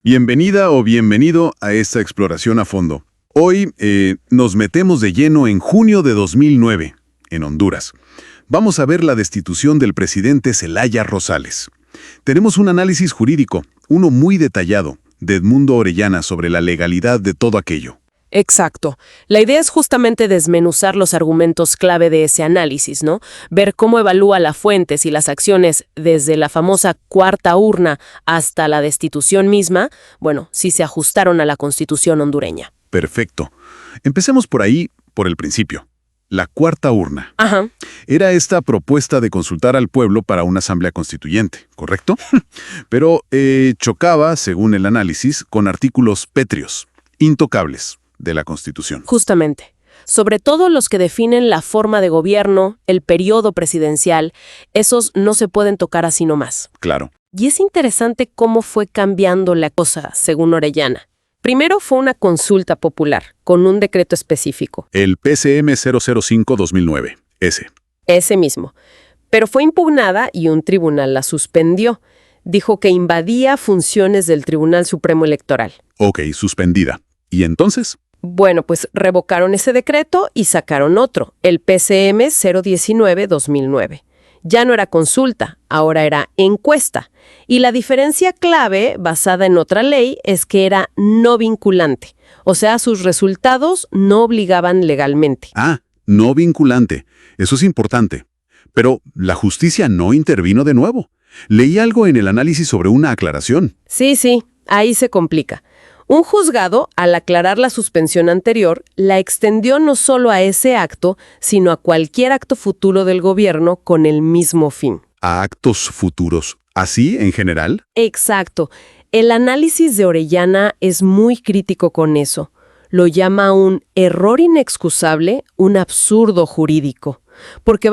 Bienvenida o bienvenido a esta exploración a fondo. Hoy nos metemos de lleno en junio de 2009, en Honduras. Vamos a ver la destitución del presidente Zelaya Rosales. Tenemos un análisis jurídico, uno muy detallado, de Edmundo Orellana sobre la legalidad de todo aquello. Exacto. La idea es justamente desmenuzar los argumentos clave de ese análisis, ¿no? Ver cómo evalúa las fuentes y las acciones desde la famosa cuarta urna hasta la destitución misma, si se ajustaron a la Constitución hondureña. Perfecto. Empecemos por ahí, por el principio. La cuarta urna. Ajá. Era esta propuesta de consultar al pueblo para una asamblea constituyente, ¿correcto? Pero chocaba, según el análisis, con artículos pétreos, intocables, de la Constitución. Justamente. Sobre todo los que definen la forma de gobierno, el periodo presidencial, esos no se pueden tocar así nomás. Claro. Y es interesante cómo fue cambiando la cosa, según Orellana. Primero fue una consulta popular, con un decreto específico. El PCM 005-2009, ese. Ese mismo. Pero fue impugnada y un tribunal la suspendió. Dijo que invadía funciones del Tribunal Supremo Electoral. Ok, suspendida. ¿Y entonces? Bueno, pues revocaron ese decreto y sacaron otro, el PCM 019-2009. Ya no era consulta, ahora era encuesta. Y la diferencia clave, basada en otra ley, es que era no vinculante. O sea, sus resultados no obligaban legalmente. Ah, no vinculante. Eso es importante. Pero la justicia no intervino de nuevo. Leí algo en el análisis sobre una aclaración. Sí, ahí se complica. Un juzgado, al aclarar la suspensión anterior, la extendió no solo a ese acto, sino a cualquier acto futuro del gobierno con el mismo fin. ¿A actos futuros? ¿Así, en general? Exacto. El análisis de Orellana es muy crítico con eso. Lo llama un error inexcusable, un absurdo jurídico. Porque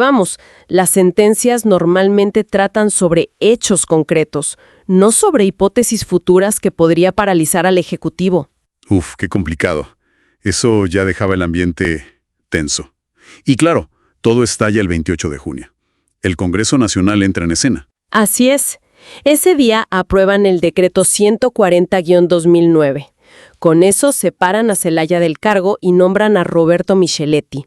las sentencias normalmente tratan sobre hechos concretos, no sobre hipótesis futuras que podría paralizar al Ejecutivo. Uf, qué complicado. Eso ya dejaba el ambiente tenso. Y claro, todo estalla el 28 de junio. El Congreso Nacional entra en escena. Así es. Ese día aprueban el decreto 140-2009. Con eso separan a Zelaya del cargo y nombran a Roberto Micheletti.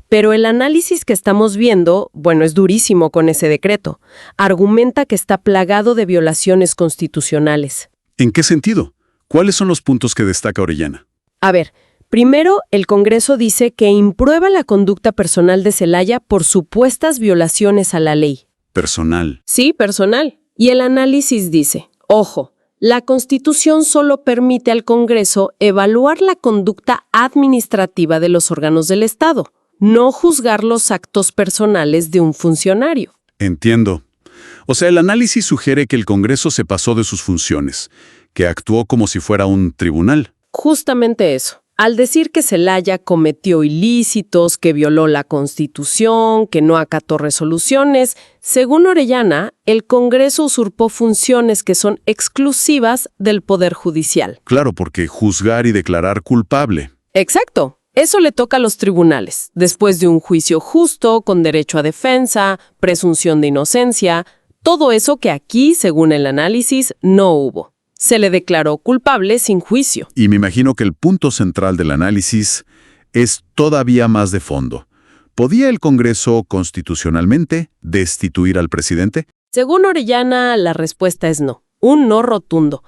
Pero el análisis que estamos viendo, es durísimo con ese decreto. Argumenta que está plagado de violaciones constitucionales. ¿En qué sentido? ¿Cuáles son los puntos que destaca Orellana? A ver, primero, el Congreso dice que imprueba la conducta personal de Zelaya por supuestas violaciones a la ley. Personal. Sí, personal. Y el análisis dice, ojo, la Constitución solo permite al Congreso evaluar la conducta administrativa de los órganos del Estado, no juzgar los actos personales de un funcionario. Entiendo. O sea, el análisis sugiere que el Congreso se pasó de sus funciones, que actuó como si fuera un tribunal. Justamente eso. Al decir que Zelaya cometió ilícitos, que violó la Constitución, que no acató resoluciones, según Orellana, el Congreso usurpó funciones que son exclusivas del Poder Judicial. Claro, porque juzgar y declarar culpable. Exacto. Eso le toca a los tribunales, después de un juicio justo, con derecho a defensa, presunción de inocencia, todo eso que aquí, según el análisis, no hubo. Se le declaró culpable sin juicio. Y me imagino que el punto central del análisis es todavía más de fondo. ¿Podía el Congreso constitucionalmente destituir al presidente? Según Orellana, la respuesta es no. Un no rotundo.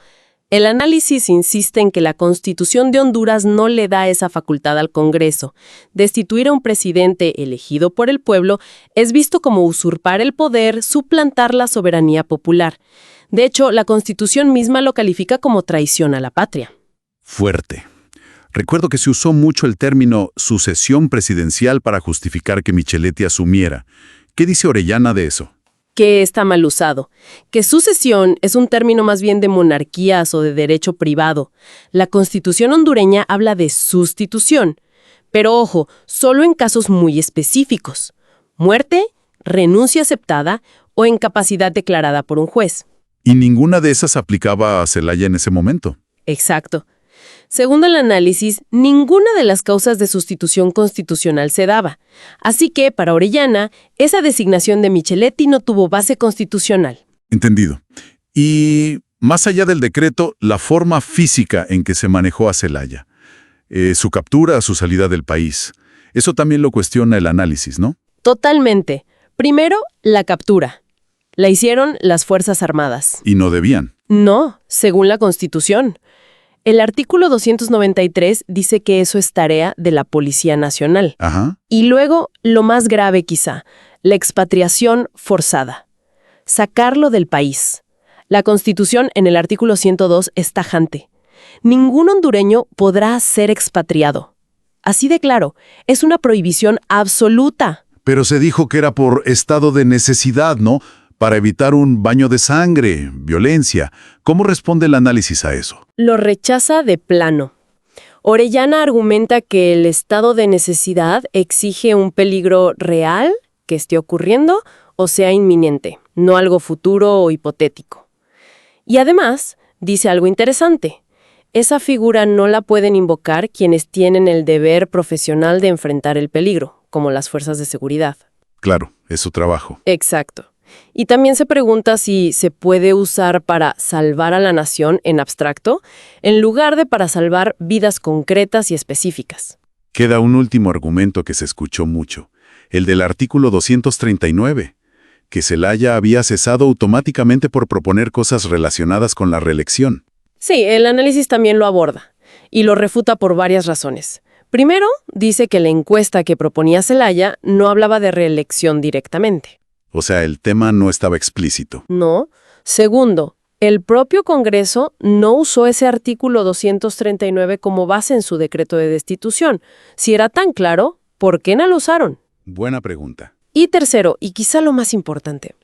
El análisis insiste en que la Constitución de Honduras no le da esa facultad al Congreso. Destituir a un presidente elegido por el pueblo es visto como usurpar el poder, suplantar la soberanía popular. De hecho, la Constitución misma lo califica como traición a la patria. Fuerte. Recuerdo que se usó mucho el término sucesión presidencial para justificar que Micheletti asumiera. ¿Qué dice Orellana de eso? Que está mal usado, que sucesión es un término más bien de monarquías o de derecho privado. La Constitución hondureña habla de sustitución, pero ojo, solo en casos muy específicos. Muerte, renuncia aceptada o incapacidad declarada por un juez. Y ninguna de esas aplicaba a Zelaya en ese momento. Exacto. Según el análisis, ninguna de las causas de sustitución constitucional se daba. Así que, para Orellana, esa designación de Micheletti no tuvo base constitucional. Entendido. Y más allá del decreto, la forma física en que se manejó a Zelaya, su captura, su salida del país, eso también lo cuestiona el análisis, ¿no? Totalmente. Primero, la captura. La hicieron las Fuerzas Armadas. Y no debían. No, según la Constitución. El artículo 293 dice que eso es tarea de la Policía Nacional. Ajá. Y luego, lo más grave quizá, la expatriación forzada. Sacarlo del país. La Constitución en el artículo 102 es tajante. Ningún hondureño podrá ser expatriado. Así de claro, es una prohibición absoluta. Pero se dijo que era por estado de necesidad, ¿no? Para evitar un baño de sangre, violencia. ¿Cómo responde el análisis a eso? Lo rechaza de plano. Orellana argumenta que el estado de necesidad exige un peligro real que esté ocurriendo o sea inminente, no algo futuro o hipotético. Y además, dice algo interesante. Esa figura no la pueden invocar quienes tienen el deber profesional de enfrentar el peligro, como las fuerzas de seguridad. Claro, es su trabajo. Exacto. Y también se pregunta si se puede usar para salvar a la nación en abstracto, en lugar de para salvar vidas concretas y específicas. Queda un último argumento que se escuchó mucho, el del artículo 239, que Zelaya había cesado automáticamente por proponer cosas relacionadas con la reelección. Sí, el análisis también lo aborda, y lo refuta por varias razones. Primero, dice que la encuesta que proponía Zelaya no hablaba de reelección directamente. O sea, el tema no estaba explícito. No. Segundo, el propio Congreso no usó ese artículo 239 como base en su decreto de destitución. Si era tan claro, ¿por qué no lo usaron? Buena pregunta. Y tercero, y quizá lo más importante,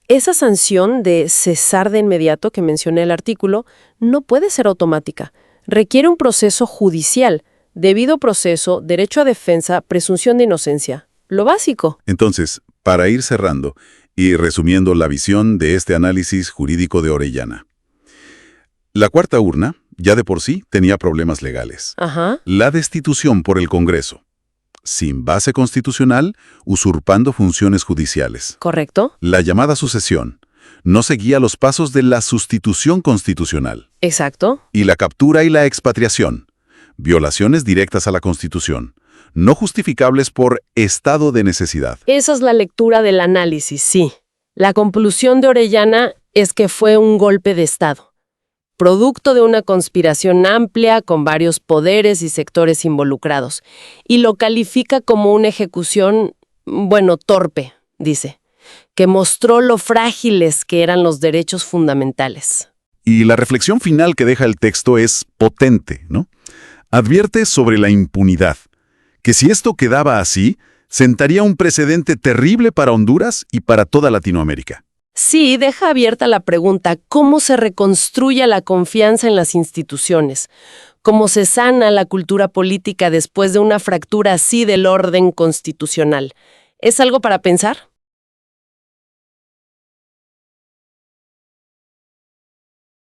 esa sanción de cesar de inmediato que mencioné el artículo no puede ser automática. Requiere un proceso judicial, debido proceso, derecho a defensa, presunción de inocencia. Lo básico. Entonces, para ir cerrando y resumiendo la visión de este análisis jurídico de Orellana. La cuarta urna, ya de por sí, tenía problemas legales. Ajá. La destitución por el Congreso, sin base constitucional, usurpando funciones judiciales. ¿Correcto? La llamada sucesión no seguía los pasos de la sustitución constitucional. Exacto. Y la captura y la expatriación, violaciones directas a la Constitución, no justificables por estado de necesidad. Esa es la lectura del análisis, sí. La conclusión de Orellana es que fue un golpe de Estado, producto de una conspiración amplia con varios poderes y sectores involucrados, y lo califica como una ejecución, torpe, dice, que mostró lo frágiles que eran los derechos fundamentales. Y la reflexión final que deja el texto es potente, ¿no? Advierte sobre la impunidad, que si esto quedaba así, sentaría un precedente terrible para Honduras y para toda Latinoamérica. Sí, deja abierta la pregunta, ¿cómo se reconstruye la confianza en las instituciones? ¿Cómo se sana la cultura política después de una fractura así del orden constitucional? ¿Es algo para pensar?